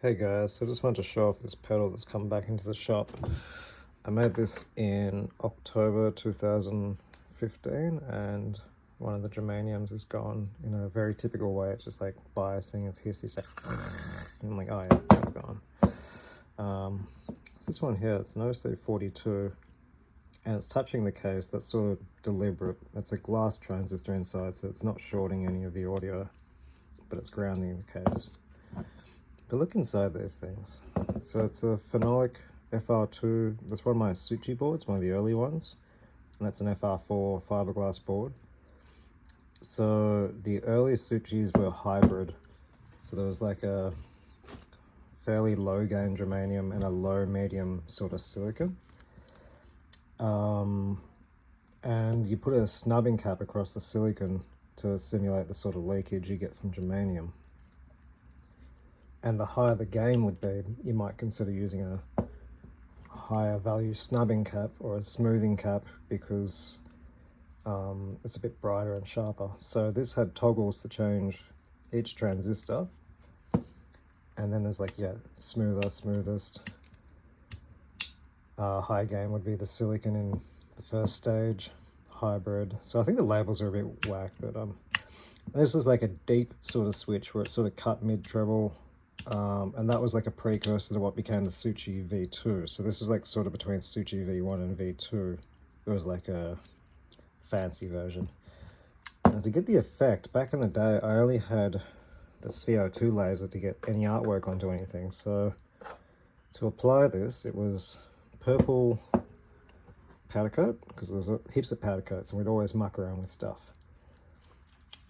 Hey guys, so I just wanted to show off this pedal that's come back into the shop. I made this in October 2015 and one of the germaniums is gone in a very typical way. It's just like biasing, it's hissy, it's like, and I'm like, oh yeah, that's gone. This one here, it's an OC42 and it's touching the case. That's sort of deliberate. It's a glass transistor inside, so it's not shorting any of the audio, but it's grounding the case. But look inside these things. So it's a phenolic FR2. That's one of my Suchi boards, one of the early ones. And that's an FR4 fiberglass board. So the early Suchis were hybrid. So there was like a fairly low gain germanium and a low medium sort of silicon. And you put a snubbing cap across the silicon to simulate the sort of leakage you get from germanium. And the higher the gain would be, you might consider using a higher value snubbing cap or a smoothing cap because it's a bit brighter and sharper. So this had toggles to change each transistor. And then there's like, yeah, smoother, smoothest. High gain would be the silicon in the first stage, hybrid. So I think the labels are a bit whack, but this is like a deep sort of switch where it sort of cut mid-treble. And that was like a precursor to what became the Suchi V2. So this is like sort of between Suchi V1 and V2. It was like a fancy version. Now to get the effect, back in the day, I only had the CO2 laser to get any artwork onto anything. So to apply this, it was purple powder coat, because there's heaps of powder coats and we'd always muck around with stuff.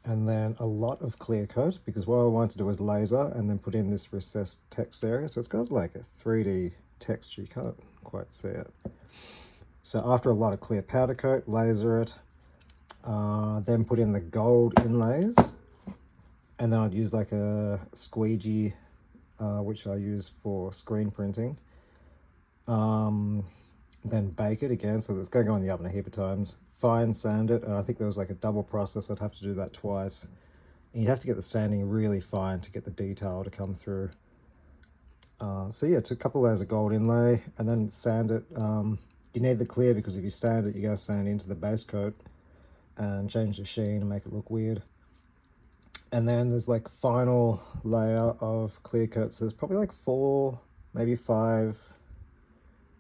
And then a lot of clear coat, because what I wanted to do was laser and then put in this recessed text area. So it's got like a 3D texture, you can't quite see it. So after a lot of clear powder coat, laser it, then put in the gold inlays. And then I'd use like a squeegee, which I use for screen printing. Then bake it again, so it's going to go in the oven a heap of times. Fine sand it, and I think there was like a double process. I'd have to do that twice. And you have to get the sanding really fine to get the detail to come through. So yeah, took a couple layers of gold inlay and then sand it. You need the clear because if you sand it, you gotta sand into the base coat and change the sheen and make it look weird. And then there's like final layer of clear coat. So there's probably like 4, maybe 5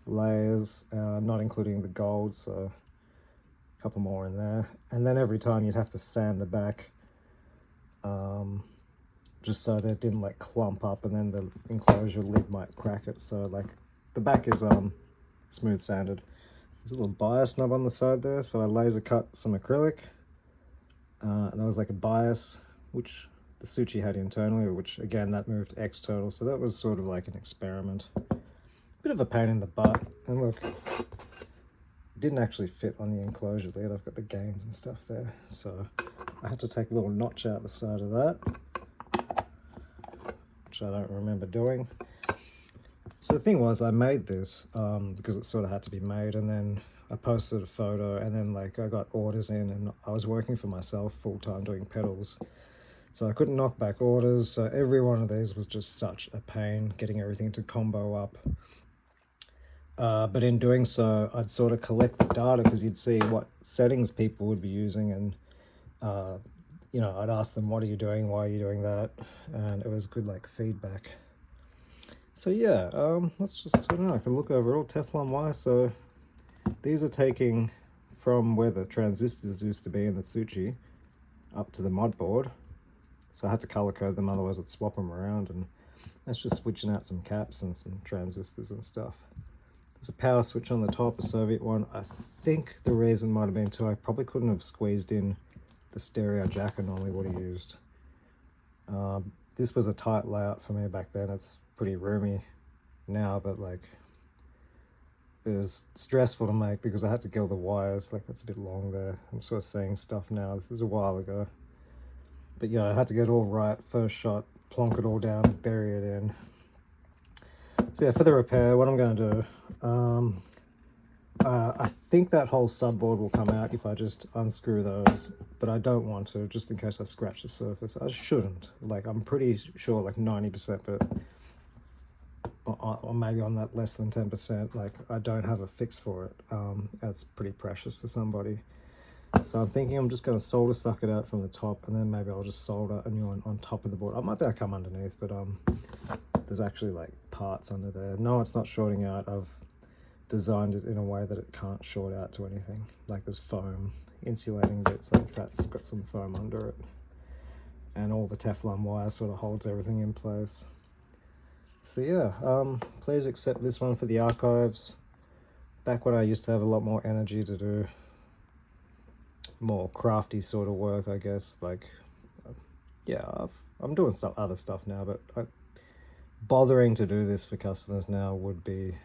layers, not including the gold, so a couple more in there. And then every time you'd have to sand the back, just so that it didn't like clump up and then the enclosure lid might crack it. So like the back is smooth sanded. There's a little bias knob on the side there, so I laser cut some acrylic, and there was like a bias which the Suchi had internally, which again that moved external, so that was sort of like an experiment. Bit of a pain in the butt, and look, it didn't actually fit on the enclosure lid. I've got the gains and stuff there, so I had to take a little notch out the side of that, which I don't remember doing. So the thing was, I made this because it sort of had to be made, and then I posted a photo, and then like I got orders in, and I was working for myself full-time doing pedals, so I couldn't knock back orders. So every one of these was just such a pain getting everything to combo up. But in doing so, I'd sort of collect the data because you'd see what settings people would be using, and you know, I'd ask them, what are you doing, why are you doing that, and it was good like feedback. So yeah, let's just, I don't know, I can look over it all. Teflon wire, so these are taking from where the transistors used to be in the Suchi up to the mod board, so I had to color code them, otherwise I'd swap them around, and that's just switching out some caps and some transistors and stuff. There's a power switch on the top, a Soviet one. I think the reason might have been too, I probably couldn't have squeezed in the stereo jack I normally would have used. This was a tight layout for me back then. It's pretty roomy now, but like it was stressful to make because I had to gild the wires. Like that's a bit long there. I'm sort of seeing stuff now. This is a while ago. But yeah, I had to get it all right. First shot, plonk it all down, bury it in. So yeah, for the repair, what I'm going to do, I think that whole subboard will come out if I just unscrew those, but I don't want to, just in case I scratch the surface. I shouldn't. Like, I'm pretty sure, like 90%, but or maybe on that less than 10%. Like, I don't have a fix for it. That's pretty precious to somebody. So I'm thinking I'm just going to solder suck it out from the top, and then maybe I'll just solder a new one on top of the board. I might be able to come underneath, but there's actually like parts under there. No, it's not shorting out. I've designed it in a way that it can't short out to anything. Like, there's foam insulating bits, like that's got some foam under it, and all the Teflon wire sort of holds everything in place. So yeah, please accept this one for the archives. Back when I used to have a lot more energy to do more crafty sort of work, I guess. Like, yeah, I'm doing other stuff now, but bothering to do this for customers now would be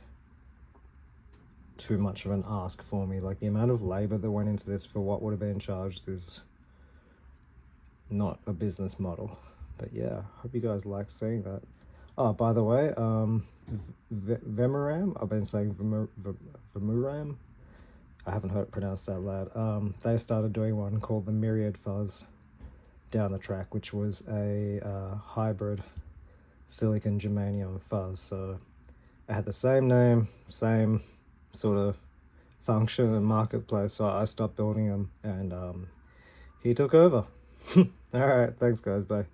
too much of an ask for me. Like, the amount of labor that went into this for what would have been charged is not a business model. But yeah, hope you guys like seeing that. Oh, by the way, Vemuram, I've been saying Vemuram, I haven't heard it pronounced out loud. They started doing one called the Myriad Fuzz down the track, which was a hybrid silicon germanium fuzz. So it had the same name, same sort of function and marketplace. So I stopped building them, and he took over. All right, thanks guys, bye.